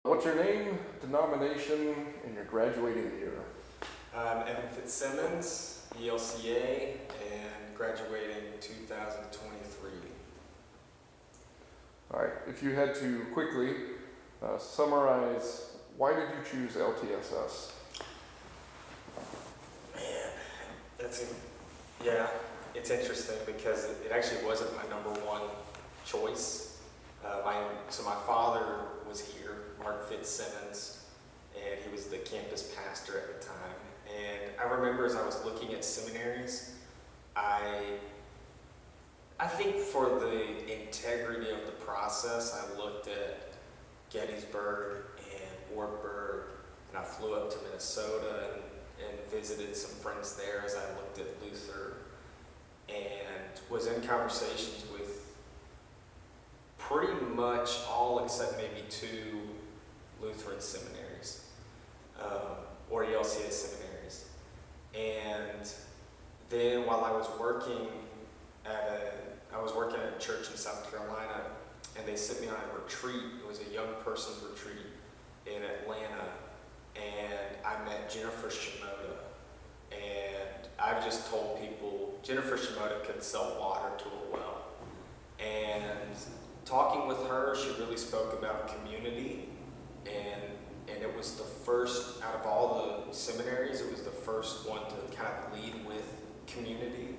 What's your name, denomination, and your graduating year? I'm Evan Fitzsimmons, ELCA, and graduating 2023. All right, if you had to quickly summarize, why did you choose LTSS? Man, it's interesting because it actually wasn't my number one choice. My father was here, Mark Fitzsimmons, and he was the campus pastor at the time. And I remember as I was looking at seminaries, I think for the integrity of the process, I looked at Gettysburg and Wartburg, and I flew up to Minnesota and visited some friends there as I looked at Luther, and was in conversations with pretty much all except maybe two Lutheran seminaries, or ELCA seminaries. And then while I was working at a church in South Carolina, and they sent me on a retreat. It was a young person's retreat in Atlanta, and I met Jennifer Shimoda. And I've just told people Jennifer Shimoda could sell water to a well. And talking with her, she really spoke about community, and it was the first, out of all the seminaries, it was the first one to kind of lead with community.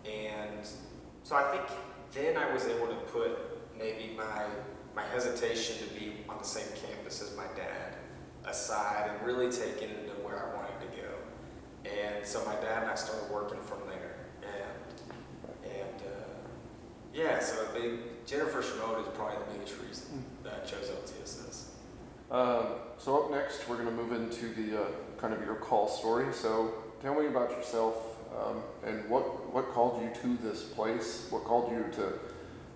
And so I think then I was able to put maybe my hesitation to be on the same campus as my dad aside and really take it into where I wanted to go. And so my dad and I started working from there. So Jennifer Shimoda is probably the biggest reason that I chose LTSS. So up next, we're going to move into the kind of your call story. So tell me about yourself and what called you to this place? What called you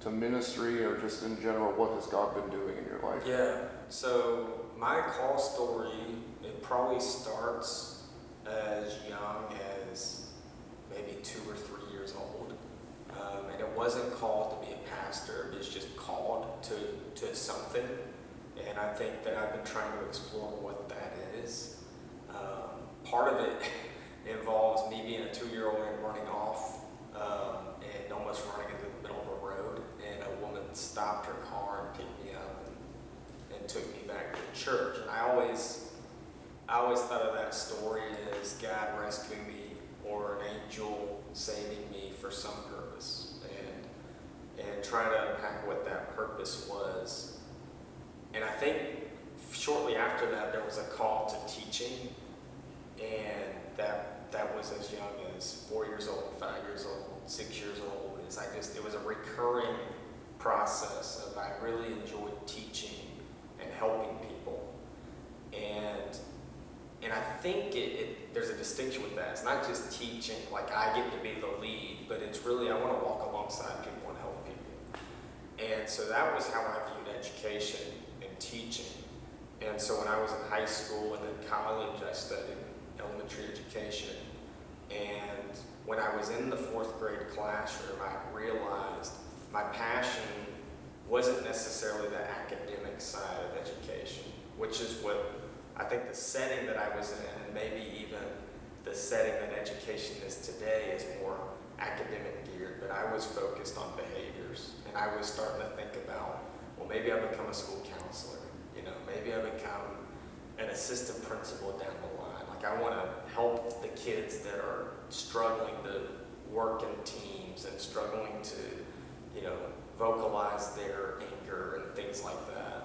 to ministry, or just in general, what has God been doing in your life? Yeah, so my call story, it probably starts as young as maybe 2 or 3 years old. And it wasn't called to be a pastor, it was just called to something. And I think that I've been trying to explore what that is. Part of it involves me being a 2-year-old and running off and almost running into the middle of a road. And a woman stopped her car and picked me up and took me back to church. And I always thought of that story as God rescuing me or an angel saving me for some purpose. And trying to unpack what that purpose was. And I think shortly after that, there was a call to teaching, and that was as young as 4 years old, 5 years old, 6 years old. It was a recurring process of I really enjoyed teaching and helping people. And I think there's a distinction with that. It's not just teaching, like I get to be the lead, but it's really I want to walk alongside people and help people. And so that was how I viewed education and teaching. And so when I was in high school and then college, I studied elementary education. And when I was in the 4th grade classroom, I realized my passion wasn't necessarily the academic side of education, which is what I think the setting that I was in, and maybe even the setting that education is today, is more academic geared, but I was focused on behaviors. And I was starting to think about, well, maybe I become a school counselor, maybe I become an assistant principal down the line. Like I want to help the kids that are struggling to work in teams and struggling to, vocalize their anger and things like that.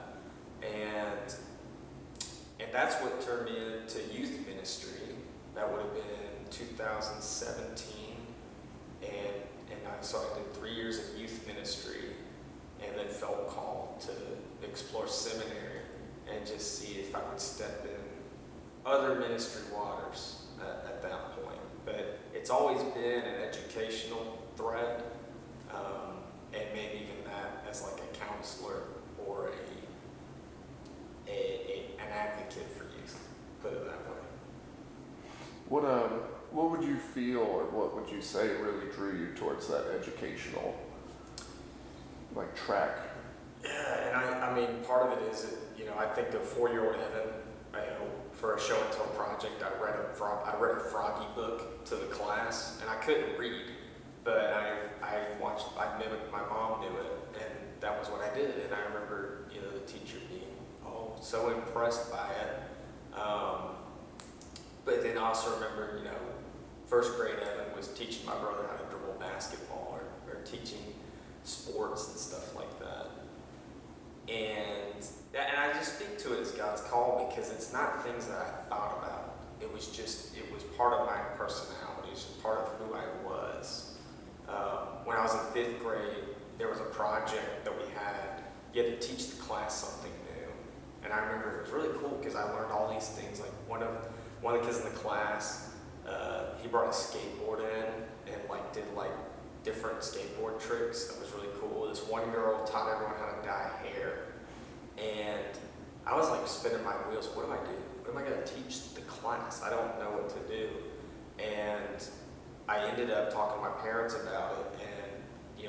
And that's what turned me into youth ministry. That would have been 2017. So I did 3 years of youth ministry and then felt called to explore seminary and just see if I would step in other ministry waters at that point. But it's always been an educational thread, and maybe even that as like a counselor or an advocate for youth, put it that way. What would you feel, or what would you say really drew you towards that educational track? Yeah, and I mean, part of it is, I think of 4-year-old Evan. For a show and tell project, I read a Froggy book to the class, and I couldn't read, but I mimicked my mom do it, and that was what I did. And I remember, the teacher being so impressed by it. But then I also remember, first grade Evan was teaching my brother how to dribble basketball or teaching sports and stuff like that. And I just speak to it as God's call because it's not things that I thought about. It was part of my personality. It was just part of who I was. When I was in 5th grade, there was a project that we had. You had to teach the class something new. And I remember it was really cool because I learned all these things. Like one of the kids in the class, he brought a skateboard in and did different skateboard tricks. That was really cool. This one girl taught everyone how to dye hair. And I was spinning my wheels. What do I do? What am I going to teach the class? I don't know what to do. And I ended up talking to my parents about it. And,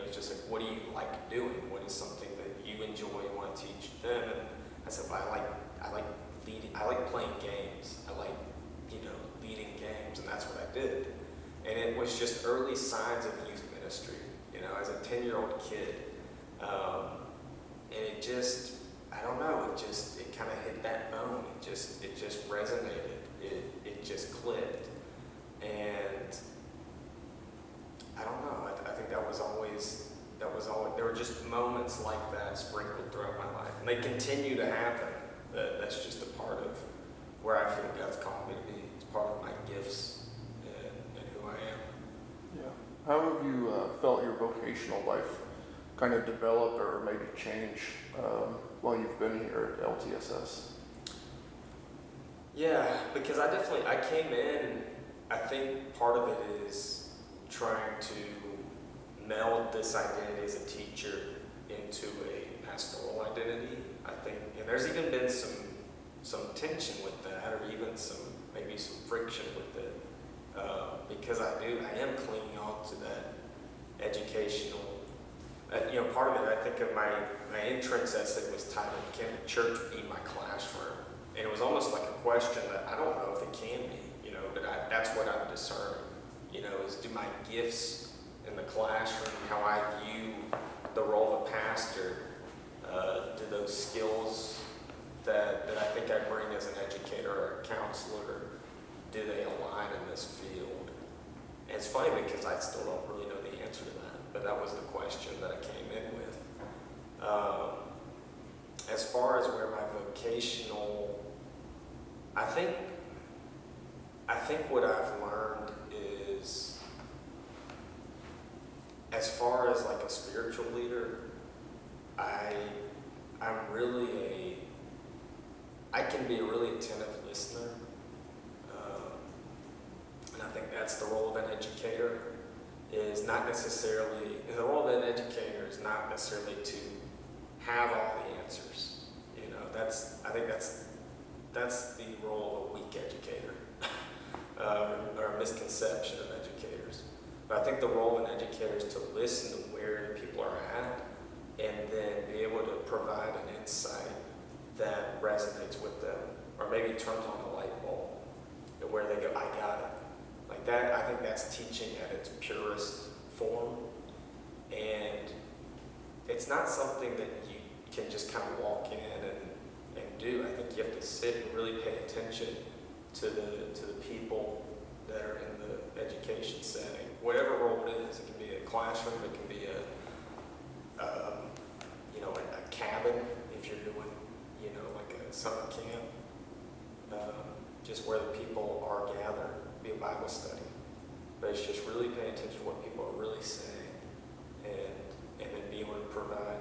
it's just what do you like doing? What is something that you enjoy and want to teach them? And I said, well, I like leading. I like playing games. I like, leading games. And that's what I did. And it was just early signs of youth ministry, as a 10-year-old kid. And it just, I don't know, it kind of hit that bone. It just resonated. It just clicked. And I don't know, I think that was always, there were just moments like that sprinkled throughout my life. And they continue to happen. That's just a part of where I feel God's called me to be. It's part of my gifts and who I am. Yeah. How have you felt your vocational life kind of develop or maybe change while you've been here at LTSS? Yeah, because I came in, I think part of it is trying to meld this identity as a teacher into a pastoral identity. I think, and there's even been some tension with that, or even maybe some friction with it, because I am clinging on to that educational. Part of it, I think of my entrance essay was titled, "Can the church be my classroom?" And it was almost like a question that I don't know if it can be, but that's what I'm discerning, is do my gifts in the classroom, how I view the role of a pastor, do those skills that I think I bring as an educator or a counselor, do they align in this field? And it's funny because I still don't really know the answer to that, but that was the question that I came in with. As far as where my vocational, I think what I've learned is, as far as a spiritual leader, I can be a really attentive listener. And I think that's the role of an educator, is not necessarily, the role of an educator is not necessarily to have all the answers. I think that's the role of a weak educator, or a misconception of educators. But I think the role of an educator is to listen to where the people are at, and then be able to provide an insight that resonates with them, or maybe turns on the light bulb, where they go, I got it. Like that, I think that's teaching at its purest form. And it's not something that you can just kind of walk in and do. I think you have to sit and really pay attention to the people that are in the education setting, whatever role it is. It can be a classroom, it can be a cabin if you're doing a summer camp, just where the people are gathered, be a Bible study. But it's just really paying attention to what people are really saying, and then being able to provide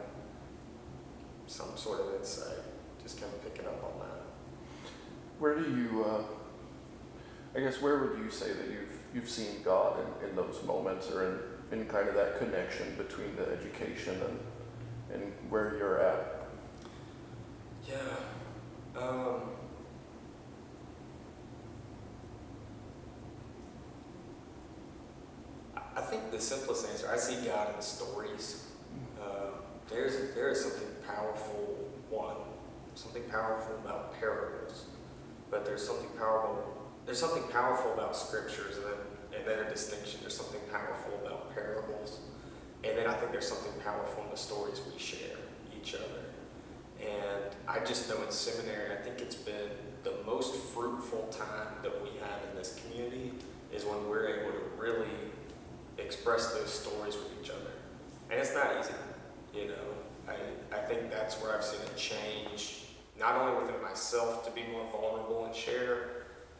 some sort of insight, just kind of picking up on that. Where do you, where would you say that you've seen God in those moments, or in kind of that connection between the education and where you're at? Yeah. I think the simplest answer, I see God in stories. There is something powerful, something something powerful about parables, but there's something powerful about scriptures, and then a distinction. There's something powerful about parables, and then I think there's something powerful in the stories we share each other. And I just know in seminary, I think it's been the most fruitful time that we have in this community is when we're able to really express those stories with each other. And it's not easy, you know. I think that's where I've seen a change, not only within myself to be more vulnerable and share,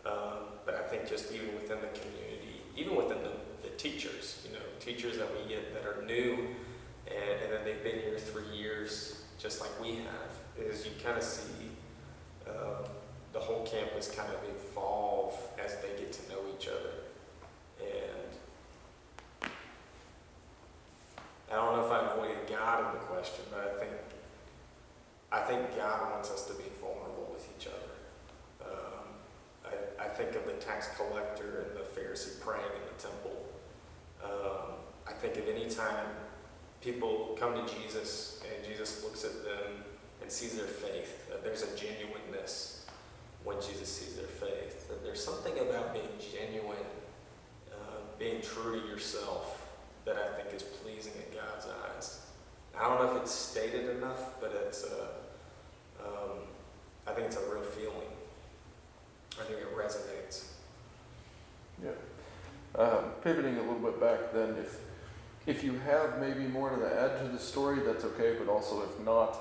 but I think just even within the community, even within the teachers, you know, teachers that we get that are new, and then they've been here 3 years, just like we have, is you kind of see the whole campus kind of evolve as they get to know each other. And I don't know if I avoided God in the question, but I think God wants us to be vulnerable with each other. I think of the tax collector and the Pharisee praying in the temple. I think of any time people come to Jesus and Jesus looks at them and sees their faith, that there's a genuineness when Jesus sees their faith, that there's something about being genuine, being true to yourself, that I think is pleasing in God's eyes. I don't know if it's stated enough, but I think it's a real feeling. I think it resonates. Yeah. Pivoting a little bit back then, if you have maybe more to add to the story, that's okay, but also if not,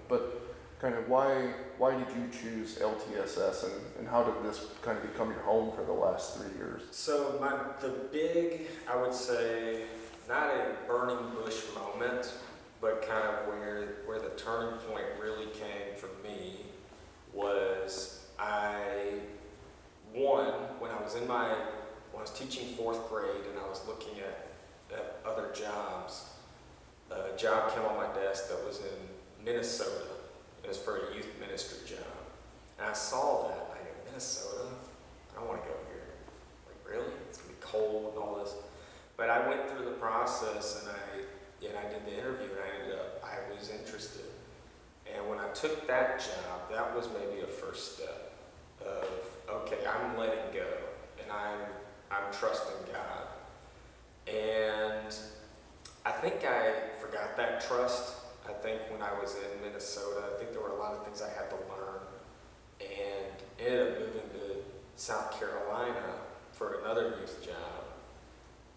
but kind of why did you choose LTSS, and how did this kind of become your home for the last 3 years? So the big, I would say, not a burning bush moment, but kind of where the turning point really came for me was when I was teaching 4th grade and I was looking at other jobs, a job came on my desk that was in Minnesota. It was for a youth ministry job. And I saw that, I go, Minnesota? I want to go here. Like, really? It's going to be cold and all this. But I went through the process and I did the interview and I was interested. And when I took that job, that was maybe a first step of, okay, I'm letting go and I'm trusting God. And I think I forgot that trust. I think when I was in Minnesota, I think there were a lot of things I had to learn, and ended up moving to South Carolina for another youth job.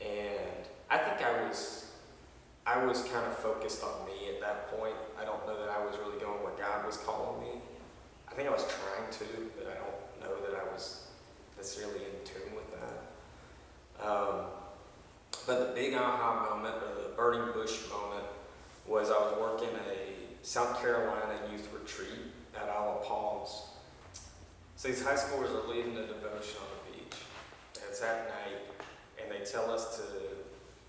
And I think I was kind of focused on me at that point. I don't know that I was really going where God was calling me. I think I was trying to, but I don't know that I was necessarily in tune with that. But the big aha moment, or the burning bush moment, was I was working a South Carolina youth retreat at Isle Palms. So these high schoolers are leading a devotion on the beach. And it's at night, and they tell us to,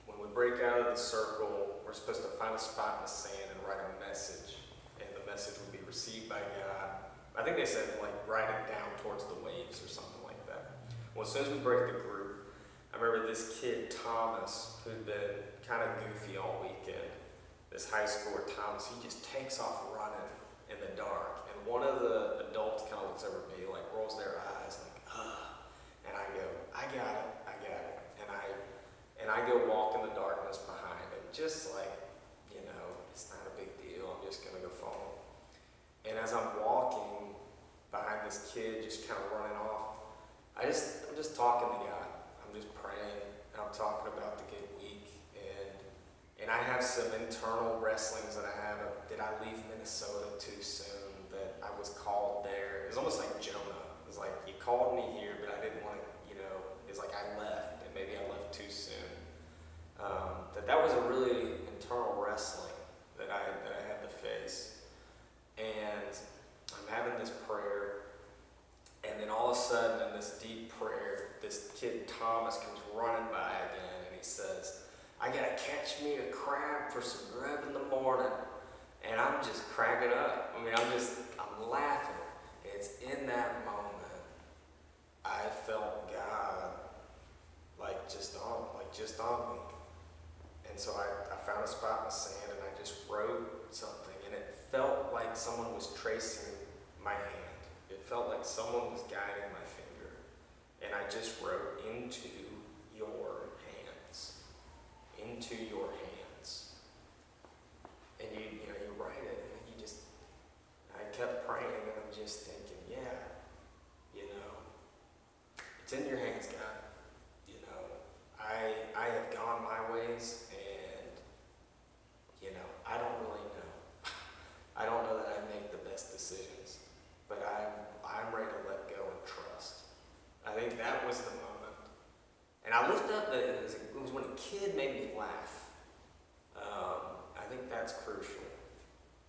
when we break out of the circle, we're supposed to find a spot in the sand and write a message. And the message would be received by God. I think they said, like, write it down towards the waves or something like that. Well, as soon as we break the group, I remember this kid, Thomas, who'd been kind of goofy all weekend. This high schooler, Thomas, he just takes off running in the dark. And one of the adults kind of looks over at me, like rolls their eyes, like, ugh. And I go, I got it. And I go walk in the darkness behind him, just like, you know, it's not a big deal. I'm just going to go follow him. And as I'm walking behind this kid, just kind of running off, I'm just talking to God. I'm just praying, and I'm talking about the good week. And I have some internal wrestlings that I have of, did I leave Minnesota too soon, that I was called there? It's almost like Jonah. It's like, you called me here, but I didn't want to, you know, it's like I left, and maybe I left too soon. That was a really internal wrestling that I had to face. And I'm having this prayer, and then all of a sudden in this deep prayer, this kid Thomas comes running by again, and he says, I gotta catch me a crab for some grub in the morning. And I'm just cracking up. I mean, I'm laughing. And it's in that moment, I felt God just on me. And so I found a spot in the sand and I just wrote something. And it felt like someone was tracing my hand. It felt like someone was guiding my finger. And I just wrote, into your hands. Into your hands. And you know, you write it, and then I kept praying, and I'm just thinking, yeah, you know, it's in your hands, God. You know, I have gone my ways, and, you know, I don't really know. I don't know that I make the best decisions, but I'm ready to let go and trust. I think that was the moment. And I looked up, it was when a kid made me laugh. I think that's crucial,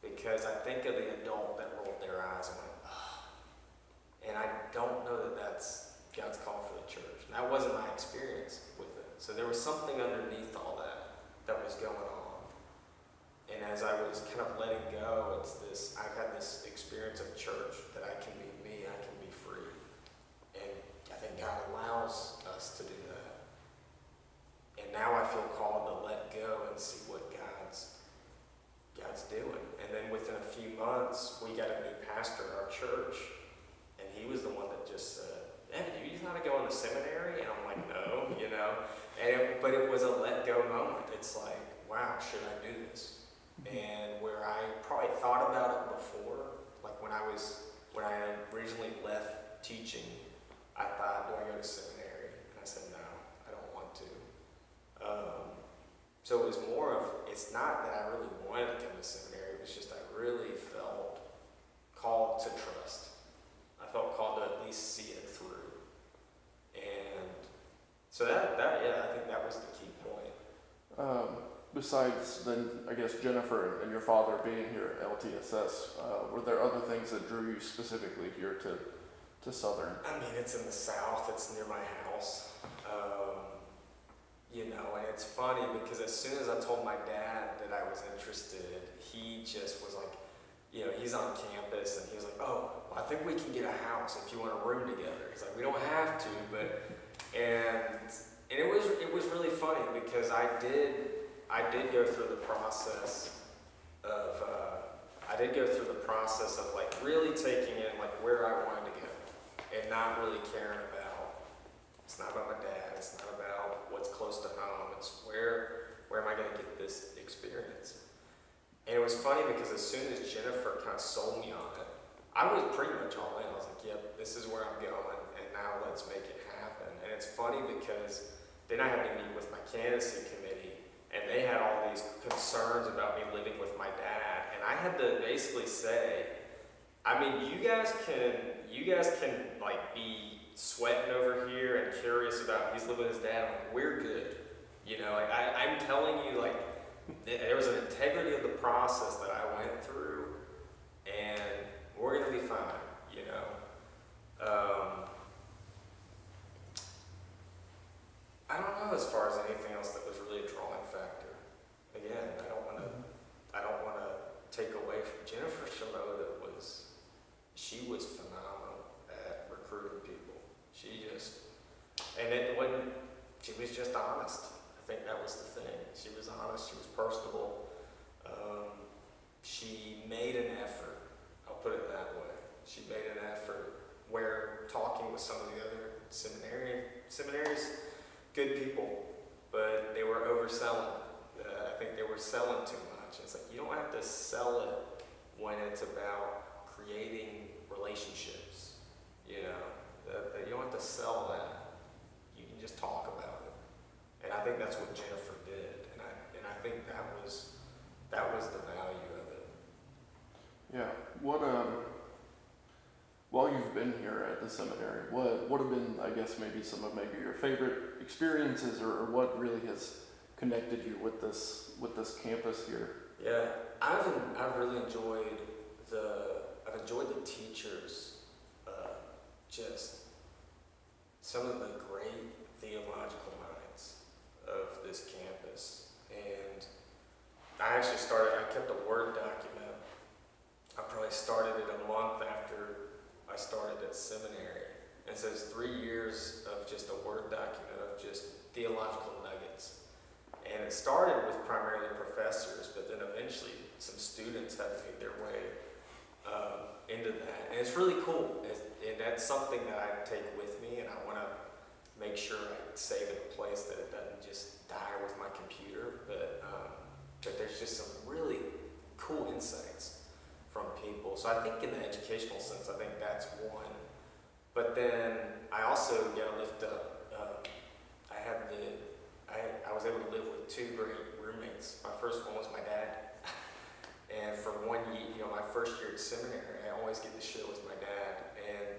because I think of the adult that rolled their eyes and went, oh. And I don't know that that's God's call for the church. And that wasn't my experience with it. So there was something underneath all that was going on. And as I was kind of letting go, I've had this experience of church that I can be me, I can be free. And I think God allows us to do that. And now I feel called to let go and see what God's doing. And then within a few months, we got a new pastor at our church, and he was the one that just said, "Evan, do you want to go in the seminary?" And I'm like, "No," you know. But it was a let go moment. It's like, wow, should I do this? And where I probably thought about it before, like when I originally left teaching, I thought, do I go to seminary? And I said, no, I don't want to. So it was more of, it's not that I really wanted to come to seminary, it was just I really felt called to trust. I felt called to at least see it through. And so that I think that was the key point. Besides then, I guess, Jennifer and your father being here at LTSS, were there other things that drew you specifically here to Southern? I mean, it's in the South, it's near my house. You know, and it's funny because as soon as I told my dad that I was interested, he just was like, you know, he's on campus and he was like, oh, well, I think we can get a house if you want a room together. He's like, we don't have to, but, and it was really funny because I did go through the process of, like really taking in like where I wanted to go and not really caring about, it's not about my dad, it's not about what's close to home, it's where am I going to get this experience? And it was funny because as soon as Jennifer kind of sold me on it, I was pretty much all in. I was like, yep, this is where I'm going, and now let's make it happen. And it's funny because then I had to meet with my candidacy committee, and they had all these concerns about me living with my dad, and I had to basically say, I mean, you guys can like be sweating over here and curious about he's living with his dad. Like, we're good, you know. Like I'm telling you, like there was an integrity of the process that I went through, and we're gonna be fine, you know. I don't know as far as anything else that was really a drawing factor. Again, I don't want to take away from Jennifer Shimoda. She was phenomenal at recruiting people. She was just honest. I think that was the thing. She was honest. She was personable. She made an effort. I'll put it that way. She made an effort where talking with some of the other seminaries, good people, but they were overselling. I think they were selling too much. It's like, you don't have to sell it when it's about creating relationships, you know. You don't have to sell that. You can just talk about it. And I think that's what Jennifer did. And I think that was the value of it. Yeah. What while you've been here at the seminary, what have been, I guess, maybe some of your favorite experiences, or what really has connected you with this campus here? Yeah, I've really enjoyed the teachers, just some of the great theological minds of this campus. And I kept a Word document. I probably started it a month after I started at seminary. And so it's 3 years of just a Word document of just theological nuggets. And it started with primarily professors, but then eventually some students had to make their way into into that. And it's really cool. And that's something that I take with me, and I want to make sure I save it in a place that it doesn't just die with my computer, but there's just some really cool insights from people. So I think in the educational sense, I think that's one. But then I also got to lift up, I was able to live with two great roommates. My first one was my dad. And for 1 year, my first year at seminary, I always get to share with my dad. And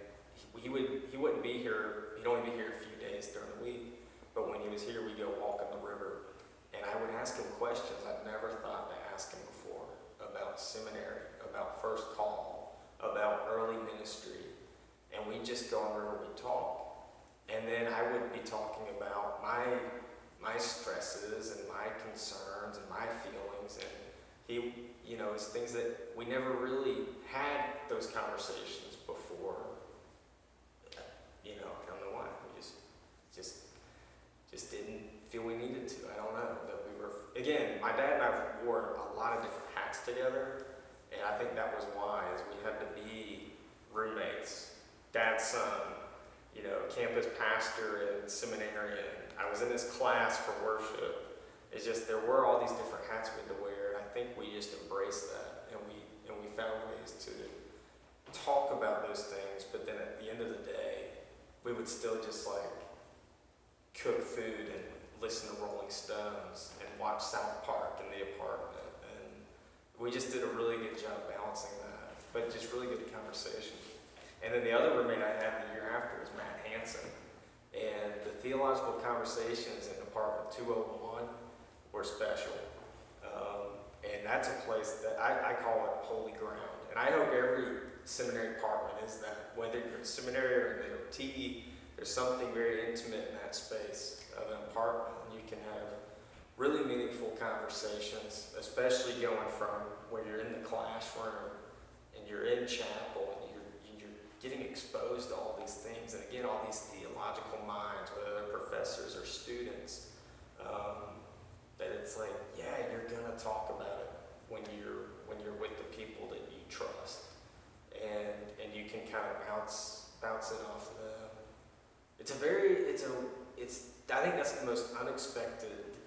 he wouldn't be here, he'd only be here a few days during the week. But when he was here, we'd go walk on the river. And I would ask him questions I'd never thought to ask him before about seminary, about first call, about early ministry. And we'd just go on the river, we'd talk. And then I would be talking about my stresses and my concerns and my feelings. And he, it's things that we never really had those conversations before. I don't know why. We just didn't feel we needed to. I don't know. That we were, again, my dad and I wore a lot of different hats together. And I think that was why, is we had to be roommates, dad's son, campus pastor and seminarian. I was in this class for worship. It's just, there were all these different hats we had to wear, and I think we just embraced that, and we found ways to talk about those things, but then at the end of the day, we would still just cook food and listen to Rolling Stones and watch South Park in the apartment, and we just did a really good job balancing that, but just really good conversation. And then the other roommate I had the year after was Matt Hansen. And the theological conversations in apartment 201 were special. And that's a place that I call it holy ground. And I hope every seminary apartment is that. Whether you're in seminary or in the OT, there's something very intimate in that space of an apartment. And you can have really meaningful conversations, especially going from where you're in the classroom and you're in chapel and you're getting exposed to all these things, and again, all these theological minds, whether they're professors or students, that it's you're gonna talk about it when you're with the people that you trust, and you can kind of bounce it off of them. I think that's the most unexpected.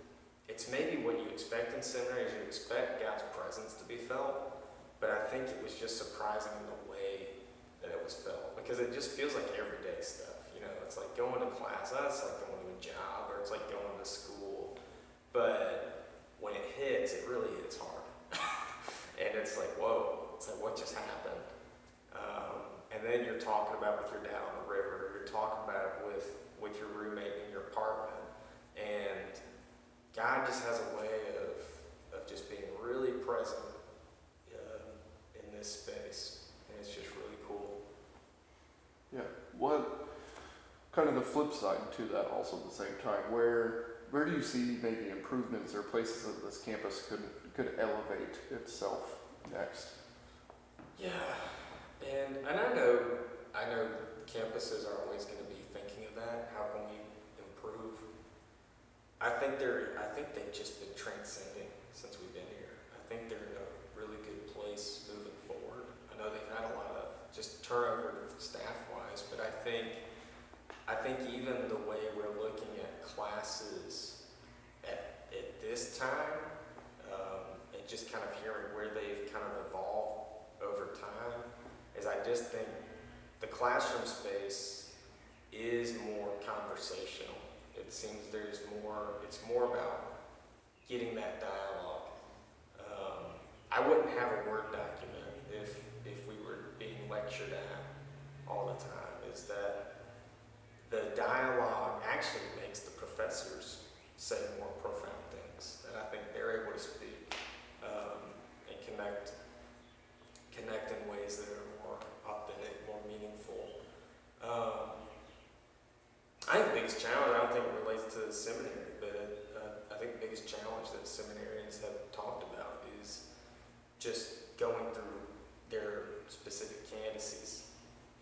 It's maybe what you expect in seminary, is you expect God's presence to be felt, but I think it was just surprising in the way that it was felt, because it just feels like everyday stuff. It's like going to class, it's like going to a job, or it's like going to school. But when it hits, it really hits hard. And it's like, whoa, it's like, what just happened? And then you're talking about with your dad on the river, or you're talking about it with your roommate in your apartment. And God just has a way of just being really present in this space. And it's just really cool. Yeah. What kind of the flip side to that also at the same time? Where do you see maybe improvements or places that this campus could elevate itself next? Yeah. And I know campuses are always going to be thinking of that. How can we improve? I think they've just been transcending since we've been here. I think they're in a really good place moving forward. I know they've had a lot of just turnover staff-wise, but I think even the way we're looking at classes at this time, and just kind of hearing where they've kind of evolved over time, is I just think the classroom space is more conversational. It seems it's more about getting that dialogue. I wouldn't have a Word document if we were being lectured at all the time, is that the dialogue actually makes the professors say more profound things, and I think they're able to speak and connect in ways that are more authentic, more meaningful. I think the biggest challenge, I don't think it relates to the seminary, but I think the biggest challenge that seminarians have talked about is just going through their specific candidacies.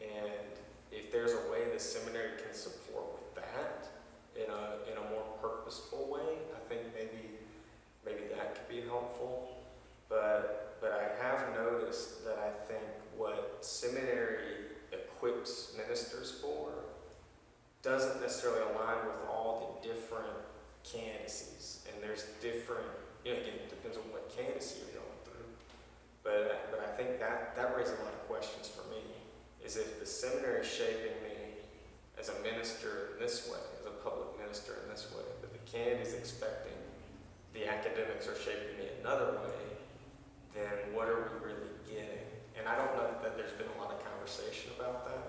And if there's a way the seminary can support with that in a more purposeful way, I think maybe that could be helpful. But I have noticed that I think what seminary equips ministers for doesn't necessarily align with all the different candidacies. And there's different, again, it depends on what candidacy you're going through. But I think that raises a lot of questions for me, is if the seminary is shaping me as a minister in this way, as a public minister in this way, but the candidate is expecting the academics are shaping me another way, then what are we really getting? And I don't know that there's been a lot of conversation about that.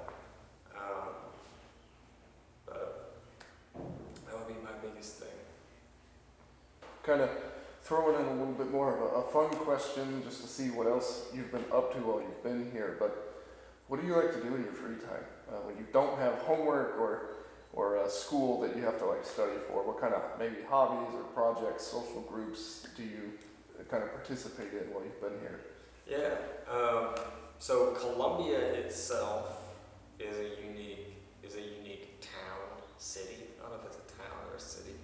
But that would be my biggest thing. Kind of throwing in a little bit more of a fun question just to see what else you've been up to while you've been here. But what do you like to do in your free time when you don't have homework or a school that you have to like study for? What kind of maybe hobbies or projects, social groups do you kind of participate in while you've been here? Yeah. So Columbia itself is a unique town, city. I don't know if it's a town or a city.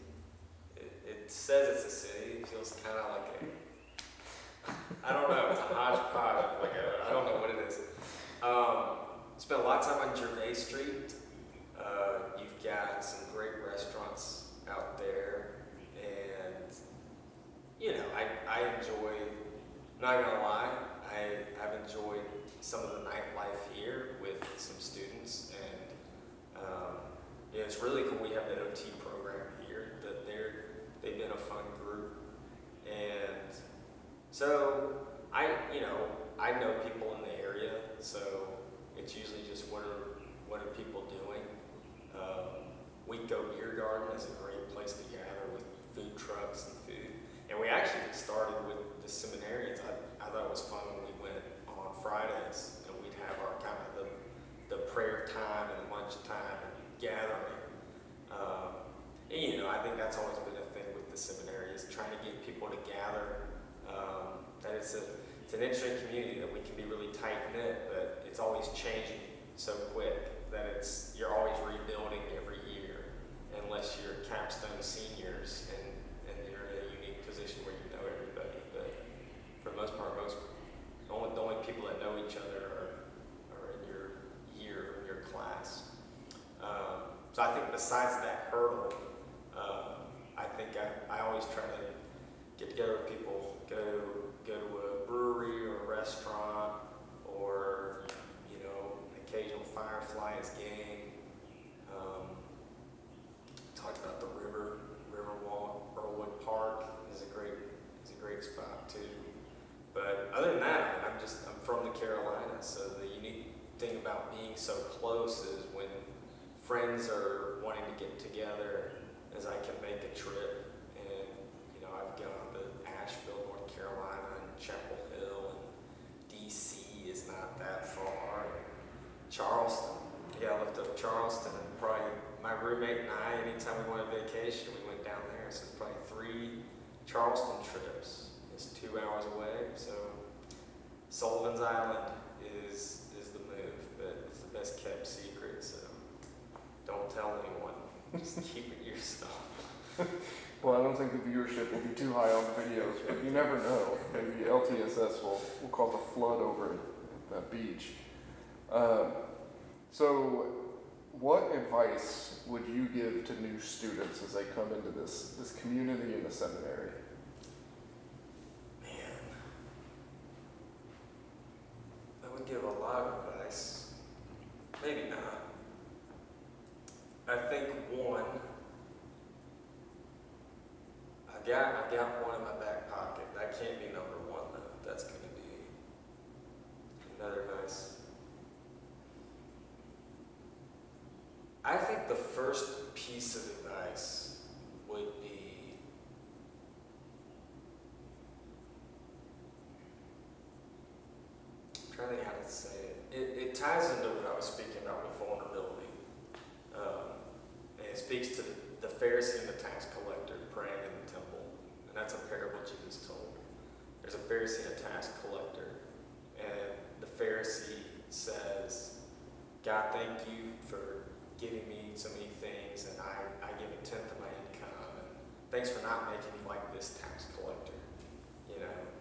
It says it's a city. It feels kind of like I don't know. It's a hodgepodge. I don't know what it is. Spent a lot of time on Gervais Street. You've got some great restaurants out there, and I enjoy. Not gonna lie, I've enjoyed some of the nightlife here with some students, and it's really cool. We have the OT program here. That they've been a fun group, and so I know people in the area, so it's usually just what are people doing. Go Beer Garden is a great place to gather with food trucks and food. And we actually started with the seminarians. I thought it was fun when we went on Fridays and we'd have our kind of the prayer time and lunch time and gathering. I think that's always been a thing with the seminary, is trying to get people to gather. That it's an interesting community, that we can be really tight-knit, but it's always changing so quick that you're always rebuilding every year, unless you're capstone seniors and you're in a unique position where you know everybody. But for the most part, the only people that know each other are in your year, in your class. So I think besides that hurdle, I think I always try to get together with people, go to a brewery or a restaurant, or occasional Fireflies game. Talked about the river walk. Earlwood Park is a great spot too. But other than that, I'm from the Carolinas, so the unique thing about being so close is when friends are wanting to get together, is I can make a trip. And I've gone to Asheville, North Carolina, and Chapel Hill, and DC is not that far. Charleston. I lived up Charleston, and probably my roommate and I, anytime we went on vacation, we went down there. So it's probably 3 Charleston trips. It's 2 hours away. So Sullivan's Island is the move, but it's the best kept secret. So don't tell anyone. Just keep it yourself. Well, I don't think the viewership will be too high on the videos, but you never know. Maybe LTSS will cause a flood over that beach. So what advice would you give to new students as they come into this community in the seminary? Man, I would give a lot of advice. Maybe not. I think one, I got one in my back pocket. That can't be number one though. That's going to be another advice. I think the first piece of advice would be I'm trying to think how to say it. It ties into what I was speaking about with vulnerability. And it speaks to the Pharisee and the tax collector praying in the temple. And that's a parable Jesus told. There's a Pharisee and a tax collector. And the Pharisee says, God, thank you for giving me so many things, and I give 1/10 of my income, and thanks for not making me like this tax collector.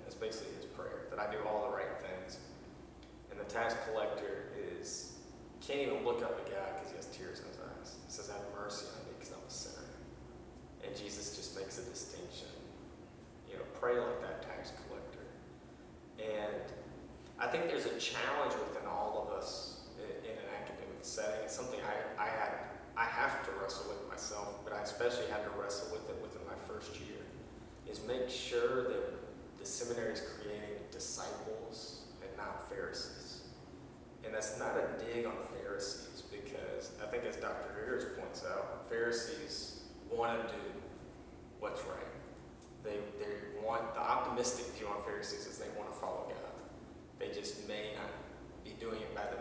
That's basically his prayer, that I do all the right things. And the tax collector can't even look up to God because he has tears in his eyes. He says, have mercy on me because I'm a sinner. And Jesus just makes a distinction. You know, pray like that tax collector. And I think there's a challenge within all of us in an academic setting. It's something I have to wrestle with myself, but I especially had to wrestle with it within my first year, is make sure that the seminary is creating disciples and not Pharisees. And that's not a dig on Pharisees, because I think, as Dr. Ayers points out, Pharisees want to do what's right. They want, the optimistic view on Pharisees is they want to follow God. They just may not be doing it by the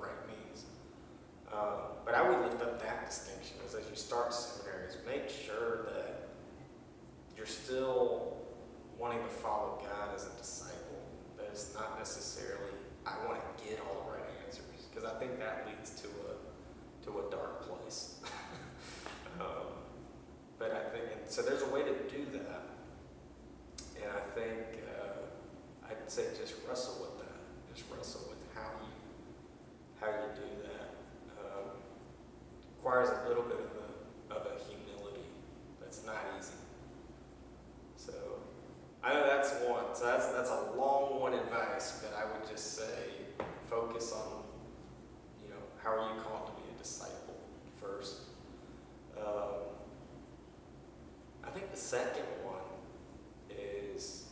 right means. But I would lift up that distinction as you start seminaries, make sure that you're still wanting to follow God as a disciple. That it's not necessarily, I want to get all the right answers, because I think that leads to a dark place. But I think, and so there's a way to do that. And I think I'd say just wrestle with that. Just wrestle with how you do that. Requires a little bit of a humility. That's not easy. So I know that's one. So that's a long one advice, but I would just say focus on, how are you called to be a disciple first. I think the second one is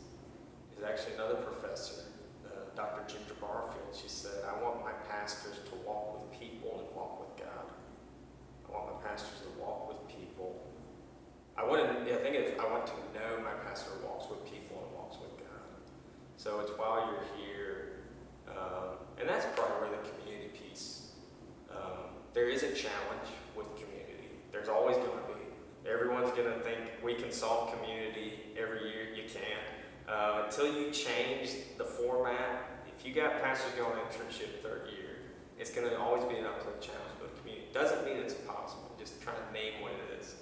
actually another professor, Dr. Ginger Barfield. She said, I want my pastors to walk with people and walk with God. I want my pastors to walk with people. I want to know my pastor walks with people and walks with God. So it's while you're here, and that's probably where the community piece, there is a challenge with community. There's always going to be. Everyone's going to think we can solve community every year. You can't. Until you change the format, if you got pastors going on internship third year, it's going to always be an uphill challenge with community. Doesn't mean it's impossible. Just trying to name what it is.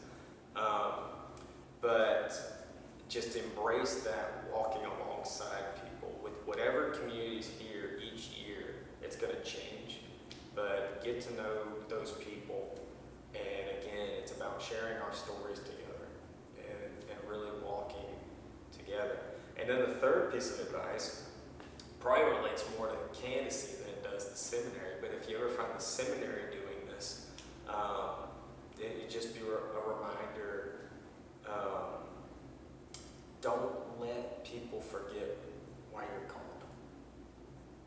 But just embrace that walking alongside people. With whatever community's here each year, it's going to change. But get to know those people. And again, it's about sharing our stories together and really walking together. And then the third piece of advice probably relates more to candidacy than it does the seminary. But if you ever find the seminary doing this, it'd just be a reminder, don't let people forget why you're called.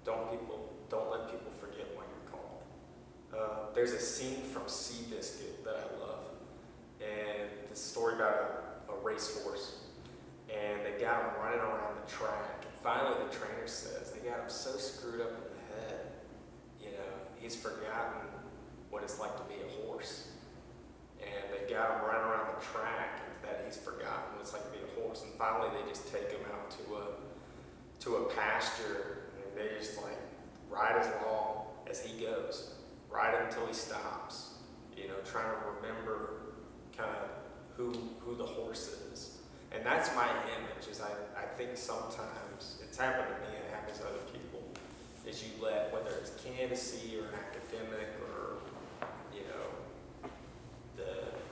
Don't let people forget why you're called. There's a scene from Seabiscuit that I love, and it's a story about a racehorse, and they got him running around the track, and finally the trainer says, they got him so screwed up in the head, he's forgotten what it's like to be a horse. And they got him running around the track, that he's forgotten what it's like to be a horse. And finally they just take him out to a pasture, and they just ride as long as he goes. Ride him until he stops. Trying to remember kind of who the horse is. And that's my image, is I think sometimes, it's happened to me and it happens to other people, is you let, whether it's candidacy or an academic or,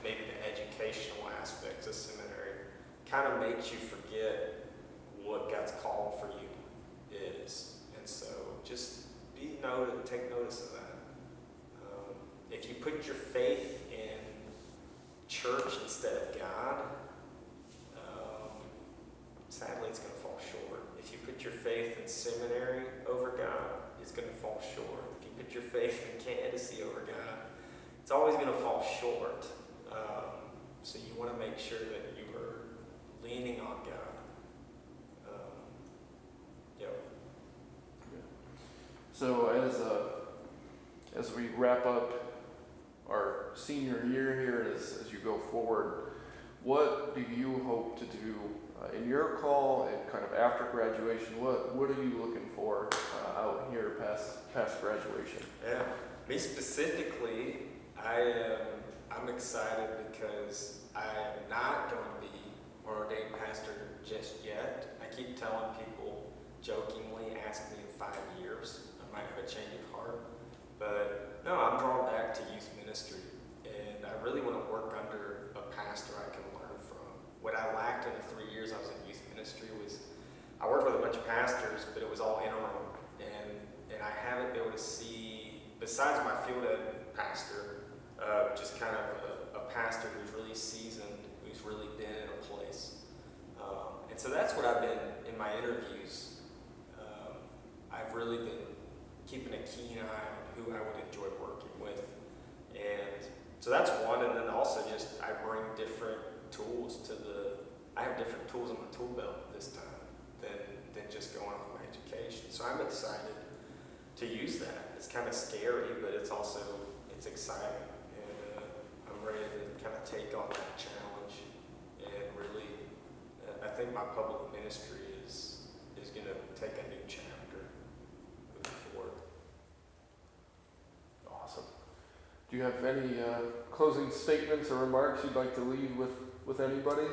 maybe the educational aspects of seminary, kind of makes you forget what God's call for you is. And so just take notice of that. If you put your faith in church instead of God, sadly it's going to fall short. If you put your faith in seminary over God, it's going to fall short. If you put your faith in candidacy over God, it's always going to fall short. So you want to make sure that you are leaning on God. So as we wrap up our senior year here, as you go forward, what do you hope to do in your call and kind of after graduation? What are you looking for out here past graduation? Yeah, me specifically, I'm excited because I am not going to be an ordained pastor just yet. I keep telling people, jokingly, ask me in 5 years. I might have a change of heart. But no, I'm drawn back to youth ministry, and I really want to work under a pastor I can learn from. What I lacked in the 3 years I was in youth ministry was I worked with a bunch of pastors, but it was all interim, and I haven't been able to see, besides my field ed pastor, just kind of a pastor who's really seasoned, who's really been in a place. And so that's what I've been in my interviews. I've really been keeping a keen eye on who I would enjoy working with. And so that's one, and then also just I bring different tools to I have different tools in my tool belt this time than just going off my education. So I'm excited to use that. It's kind of scary, but it's exciting. And I'm ready to kind of take on that challenge and really, I think my public ministry is going to take a new chapter moving forward. Awesome. Do you have any closing statements or remarks you'd like to leave with anybody?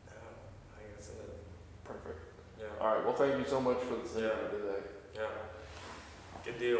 No, I think that's it. Perfect. Yeah. All right. Well, thank you so much for the session today. Yeah. Good deal.